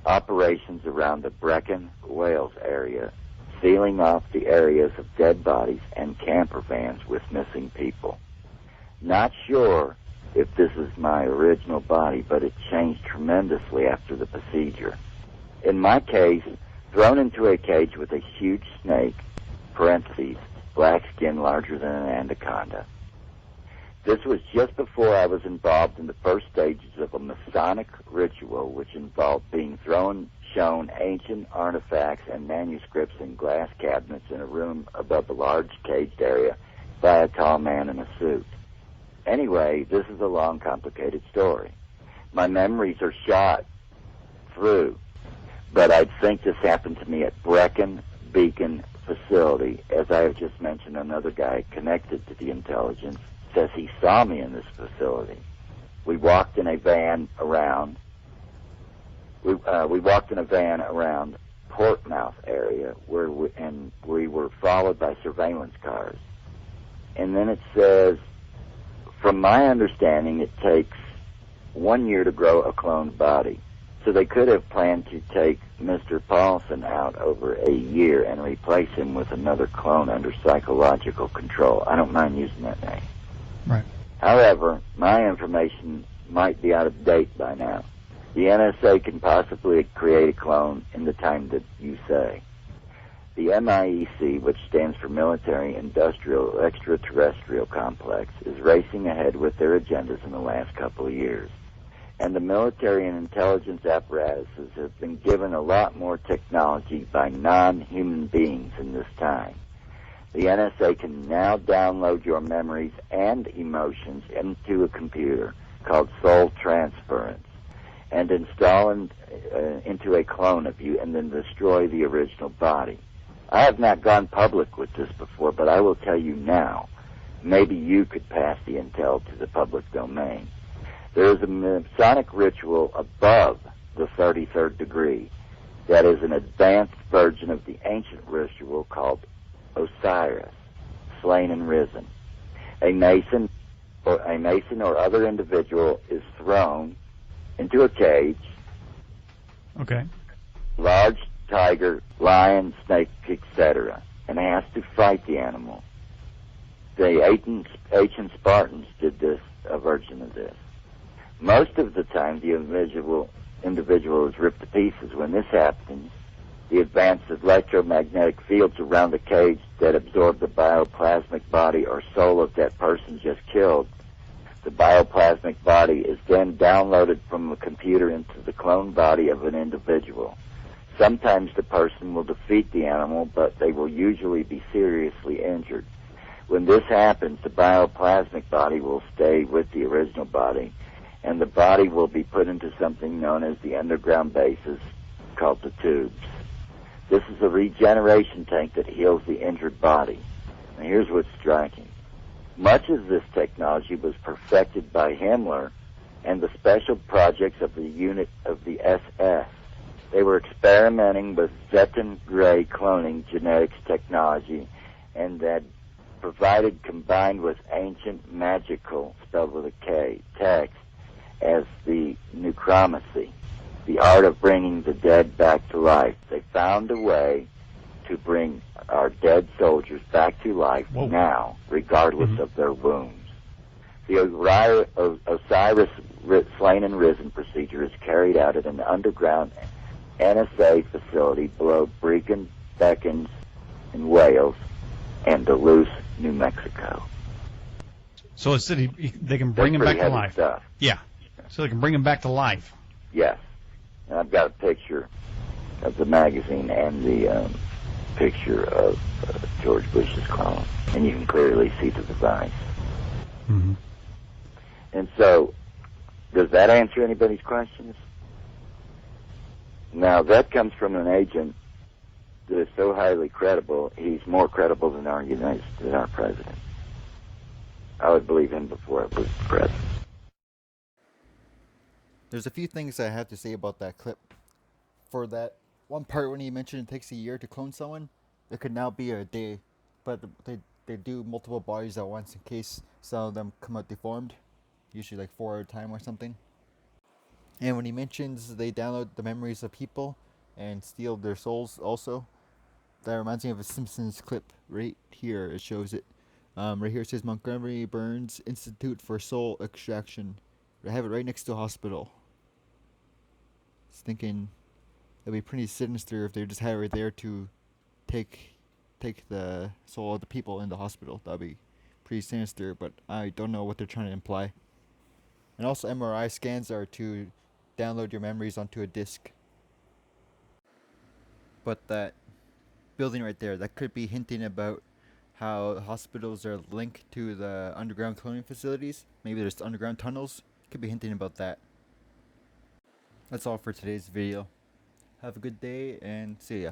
operations around the Brecon, Wales area, sealing off the areas of dead bodies and camper vans with missing people. Not sure if this is my original body, but it changed tremendously after the procedure. In my case, thrown into a cage with a huge snake, parentheses, black skin larger than an anaconda. This was just before I was involved in the first stages of a Masonic ritual, which involved being shown ancient artifacts and manuscripts in glass cabinets in a room above a large caged area by a tall man in a suit. Anyway, this is a long, complicated story. My memories are shot through, but I think this happened to me at Brecon Beacon facility. As I have just mentioned, another guy connected to the intelligence says he saw me in this facility. We walked in a van around. We walked in a van around Portsmouth area, and we were followed by surveillance cars. And then it says, from my understanding, it takes 1 year to grow a cloned body. So they could have planned to take Mr. Paulson out over a year and replace him with another clone under psychological control. I don't mind using that name. Right. However, my information might be out of date by now. The NSA can possibly create a clone in the time that you say. The MIEC, which stands for Military Industrial Extraterrestrial Complex, is racing ahead with their agendas in the last couple of years. And the military and intelligence apparatuses have been given a lot more technology by non-human beings in this time. The NSA can now download your memories and emotions into a computer called soul transference and install into a clone of you and then destroy the original body. I have not gone public with this before, but I will tell you now. Maybe you could pass the intel to the public domain. There is a Masonic ritual above the 33rd degree that is an advanced version of the ancient ritual called Osiris, slain and risen. A mason or other individual is thrown into a cage. Okay. Large tiger, lion, snake, etc., and has to fight the animal. The ancient Spartans did this, a version of this. Most of the time, the individual is ripped to pieces. When this happens, the advanced electromagnetic fields around the cage that absorb the bioplasmic body or soul of that person just killed. The bioplasmic body is then downloaded from a computer into the clone body of an individual. Sometimes the person will defeat the animal, but they will usually be seriously injured. When this happens, the bioplasmic body will stay with the original body, and the body will be put into something known as the underground bases, called the tubes. This is a regeneration tank that heals the injured body. Now here's what's striking. Much of this technology was perfected by Himmler and the special projects of the unit of the SS. They were experimenting with Zetan Gray cloning genetics technology, and that provided, combined with ancient magical, spelled with a K, text, as the necromancy, the art of bringing the dead back to life. They found a way to bring our dead soldiers back to life now, regardless of their wounds. The Osiris slain and risen procedure is carried out at an underground NSA facility below Brecon Beacons in Wales and Duluth, New Mexico. So it's that they can bring him back to life. Stuff. Yeah. So they can bring him back to life. Yes. And I've got a picture of the magazine and the picture of George Bush's clone, and you can clearly see the device. Mm-hmm. And so, does that answer anybody's questions? Now, that comes from an agent that is so highly credible, he's more credible than our president. I would believe him before I was president. There's a few things I have to say about that clip. For that one part when he mentioned it takes a year to clone someone, it could now be a day, but they do multiple bodies at once in case some of them come out deformed, usually like 4 at a time or something. And when he mentions they download the memories of people and steal their souls also, that reminds me of a Simpsons clip right here. It shows it. Right here it says Montgomery Burns Institute for Soul Extraction. I have it right next to a hospital. Just thinking it'd be pretty sinister if they just had it right there to take the soul of the people in the hospital. That'd be pretty sinister, but I don't know what they're trying to imply. And also MRI scans are to download your memories onto a disk. But that building right there, that could be hinting about how hospitals are linked to the underground cloning facilities. Maybe there's underground tunnels. Could be hinting about that. That's all for today's video. Have a good day and see ya.